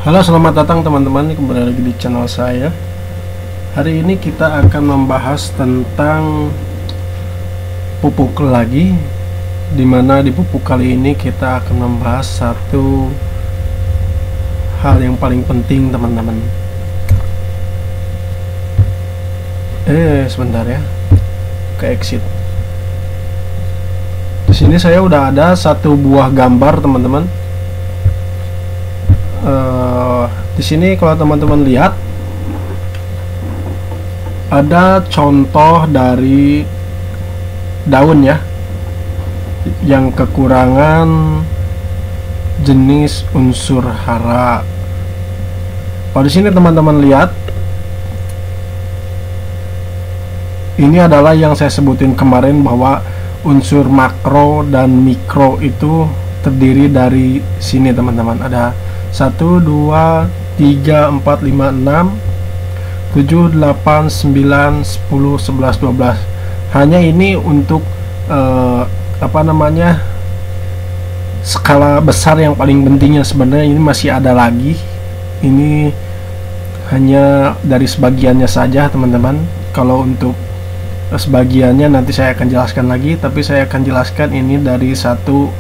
Halo, selamat datang teman-teman, kembali lagi di channel saya. Hari ini kita akan membahas tentang pupuk lagi, dimana di pupuk kali ini kita akan membahas satu hal yang paling penting teman-teman. Sebentar ya, ke exit. Di sini saya udah ada satu buah gambar teman-teman. Di sini kalau teman-teman lihat ada contoh dari daun ya, yang kekurangan jenis unsur hara. Kalau di sini teman-teman lihat, ini adalah yang saya sebutin kemarin bahwa unsur makro dan mikro itu terdiri dari sini teman-teman. Ada 1, 2, 3, 4, 5, 6, 7, 8, 9, 10, 11, 12. Hanya ini untuk skala besar yang paling pentingnya. Sebenarnya ini masih ada lagi. Ini hanya dari sebagiannya saja teman-teman. Kalau untuk sebagiannya nanti saya akan jelaskan lagi, tapi saya akan jelaskan ini dari satu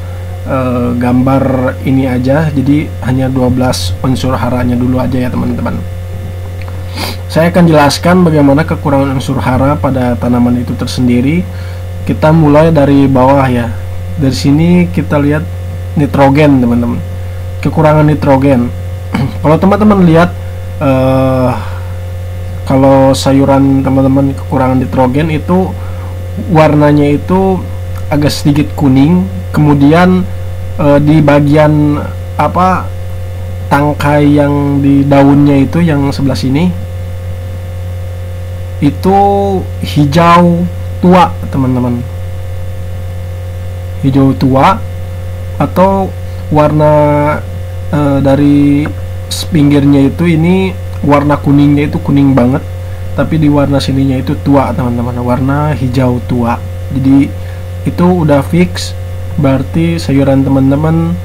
gambar ini aja. Jadi hanya 12 unsur haranya dulu aja ya teman-teman. Saya akan jelaskan bagaimana kekurangan unsur hara pada tanaman itu tersendiri. Kita mulai dari bawah ya. Dari sini kita lihat nitrogen teman-teman, kekurangan nitrogen. Kalau teman-teman lihat kalau sayuran teman-teman kekurangan nitrogen itu warnanya itu agak sedikit kuning. Kemudian di bagian tangkai yang di daunnya itu yang sebelah sini itu hijau tua teman-teman, hijau tua, atau warna dari pinggirnya itu ini warna kuningnya itu kuning banget, tapi di warna sininya itu tua teman-teman, warna hijau tua. Jadi itu udah fix, berarti sayuran teman-teman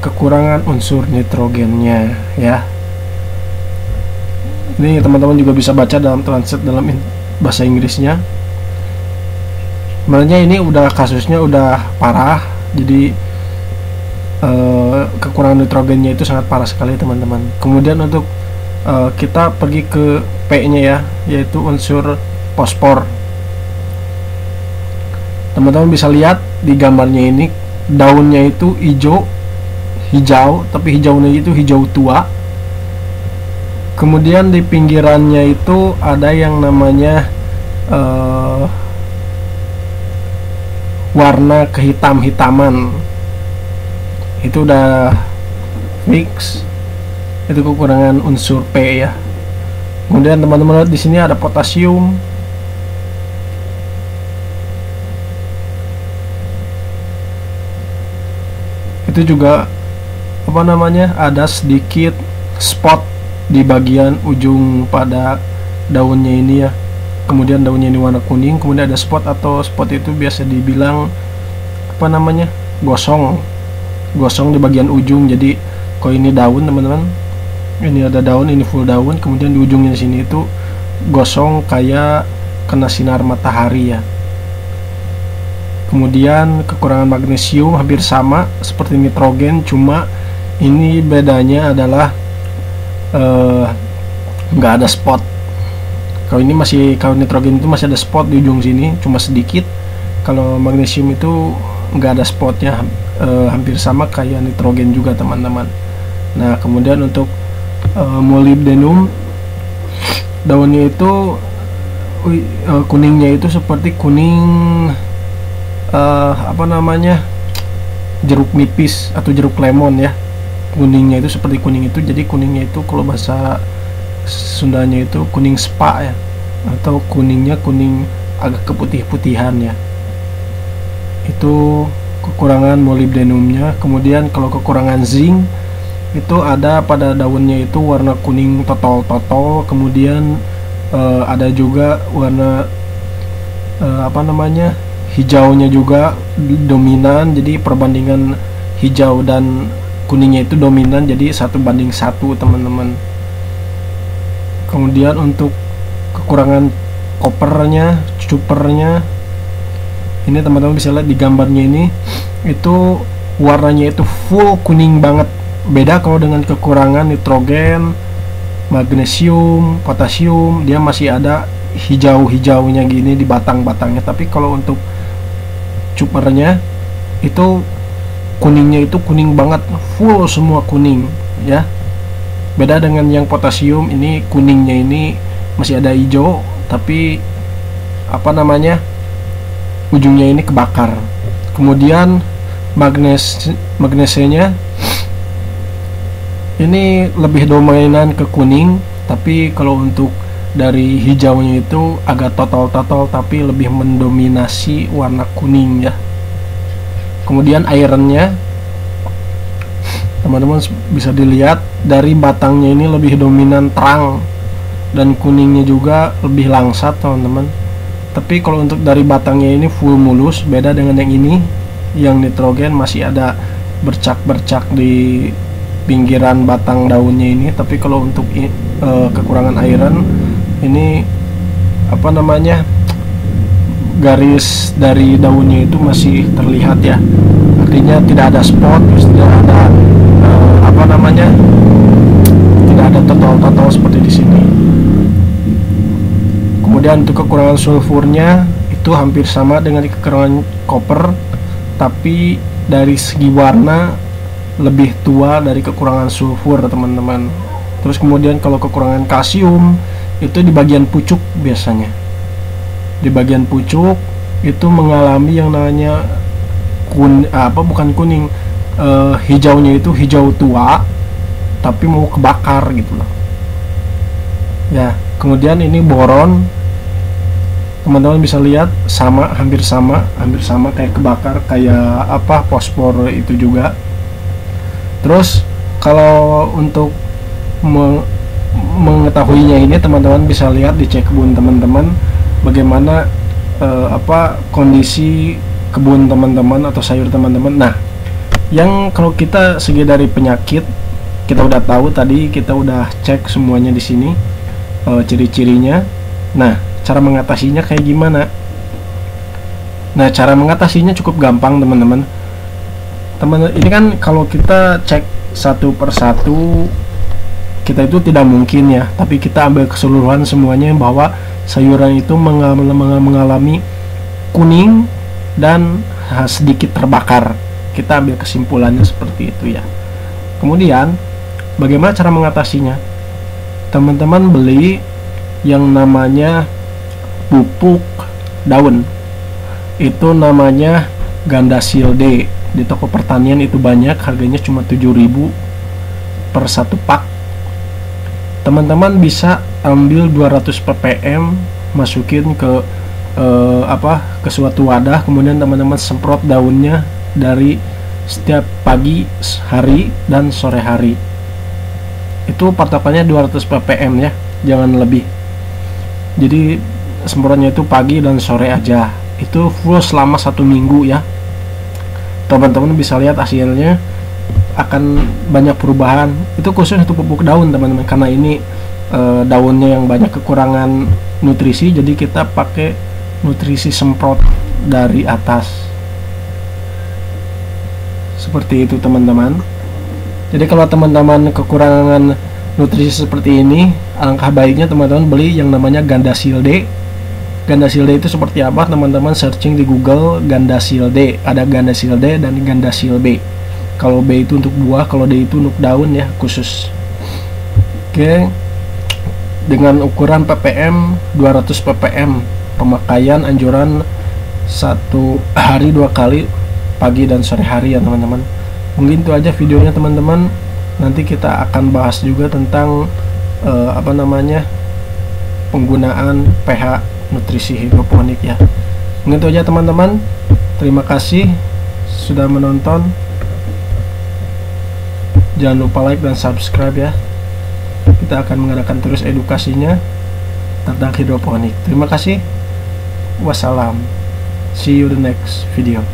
kekurangan unsur nitrogennya ya. Ini teman-teman juga bisa baca dalam translate dalam bahasa Inggrisnya. Sebenarnya ini udah kasusnya udah parah, jadi kekurangan nitrogennya itu sangat parah sekali teman-teman. Kemudian untuk kita pergi ke P-nya ya, yaitu unsur fosfor. Teman-teman bisa lihat di gambarnya ini, daunnya itu hijau, tapi hijaunya itu hijau tua. Kemudian di pinggirannya itu ada yang namanya warna kehitam-hitaman. Itu udah fix, itu kekurangan unsur P ya. Kemudian teman-teman lihat di sini ada potasium. Itu juga ada sedikit spot di bagian ujung pada daunnya ini ya. Kemudian daunnya ini warna kuning, kemudian ada spot, atau spot itu biasa dibilang gosong di bagian ujung. Jadi kalau ini daun teman-teman, ini ada daun, ini full daun, kemudian di ujungnya sini itu gosong kayak kena sinar matahari ya. Kemudian kekurangan magnesium hampir sama seperti nitrogen, cuma ini bedanya adalah nggak ada spot. Kalau nitrogen itu masih ada spot di ujung sini, cuma sedikit. Kalau magnesium itu nggak ada spotnya, hampir sama kayak nitrogen juga teman-teman. Nah kemudian untuk molybdenum, daunnya itu kuningnya itu seperti kuning jeruk nipis atau jeruk lemon ya. Kuningnya itu seperti kuning itu, jadi kuningnya itu kalau bahasa Sundanya itu kuning spa ya, atau kuningnya kuning agak keputih-putihan ya. Itu kekurangan molybdenumnya. Kemudian kalau kekurangan zinc itu ada pada daunnya itu warna kuning totol-totol. Kemudian ada juga warna hijaunya juga dominan. Jadi perbandingan hijau dan kuningnya itu dominan, jadi 1:1 teman-teman. Kemudian untuk kekurangan kopernya, cupernya, ini teman-teman bisa lihat di gambarnya ini, itu warnanya itu full kuning banget. Beda kalau dengan kekurangan nitrogen, magnesium, potasium, dia masih ada hijau-hijaunya gini di batang-batangnya. Tapi kalau untuk cupernya itu kuningnya itu kuning banget, full semua kuning ya. Beda dengan yang potasium, ini kuningnya ini masih ada hijau, tapi apa namanya, ujungnya ini kebakar. Kemudian magnesianya ini lebih dominan ke kuning, tapi kalau untuk dari hijaunya itu agak total tapi lebih mendominasi warna kuning ya. Kemudian ironnya teman-teman bisa dilihat dari batangnya ini lebih dominan terang, dan kuningnya juga lebih langsat teman-teman. Tapi kalau untuk dari batangnya ini full mulus, beda dengan yang ini, yang nitrogen masih ada bercak-bercak di pinggiran batang daunnya ini. Tapi kalau untuk kekurangan iron ini apa namanya, garis dari daunnya itu masih terlihat ya, artinya tidak ada spot, terus tidak ada apa namanya, tidak ada total seperti di sini. Kemudian untuk kekurangan sulfurnya itu hampir sama dengan kekurangan koper, tapi dari segi warna lebih tua dari kekurangan sulfur teman-teman. Terus kemudian kalau kekurangan kalsium itu di bagian pucuk, biasanya di bagian pucuk itu mengalami yang namanya bukan kuning, hijaunya itu hijau tua tapi mau kebakar gitu loh ya. Kemudian ini boron, teman-teman bisa lihat hampir sama kayak kebakar, kayak apa, fosfor itu juga. Terus kalau untuk mengetahuinya ini teman-teman bisa lihat di cek kebun teman-teman bagaimana kondisi kebun teman-teman atau sayur teman-teman. Nah, yang kalau kita segi dari penyakit kita udah tahu tadi, kita udah cek semuanya di sini ciri-cirinya. Nah, cara mengatasinya kayak gimana? Nah, cara mengatasinya cukup gampang teman-teman. Ini kan kalau kita cek satu persatu kita itu tidak mungkin ya, tapi kita ambil keseluruhan semuanya bahwa sayuran itu mengalami kuning dan sedikit terbakar. Kita ambil kesimpulannya seperti itu ya. Kemudian bagaimana cara mengatasinya? Teman-teman beli yang namanya pupuk daun, itu namanya Gandasil D. Di toko pertanian itu banyak, harganya cuma 7.000 per satu pak. Teman-teman bisa ambil 200 ppm, masukin ke ke suatu wadah, kemudian teman-teman semprot daunnya dari setiap pagi hari dan sore hari. Itu patokannya 200 ppm ya, jangan lebih. Jadi semprotnya itu pagi dan sore aja. Itu full selama 1 minggu ya. Teman-teman bisa lihat hasilnya akan banyak perubahan. Itu khusus untuk pupuk daun teman-teman, karena ini daunnya yang banyak kekurangan nutrisi, jadi kita pakai nutrisi semprot dari atas seperti itu teman-teman. Jadi kalau teman-teman kekurangan nutrisi seperti ini, alangkah baiknya teman-teman beli yang namanya Gandasil D. Gandasil D itu seperti apa? Teman-teman searching di Google Gandasil D, ada Gandasil D dan Gandasil B. Kalau B itu untuk buah, kalau D itu untuk daun ya, khusus. Oke, dengan ukuran ppm 200 ppm, pemakaian anjuran 1 hari 2 kali, pagi dan sore hari ya teman-teman. Mungkin itu aja videonya teman-teman. Nanti kita akan bahas juga tentang penggunaan pH nutrisi hidroponik ya. Mungkin itu aja teman-teman. Terima kasih sudah menonton. Jangan lupa like dan subscribe ya. Kita akan mengadakan terus edukasinya tentang hidroponik. Terima kasih. Wassalam. See you the next video.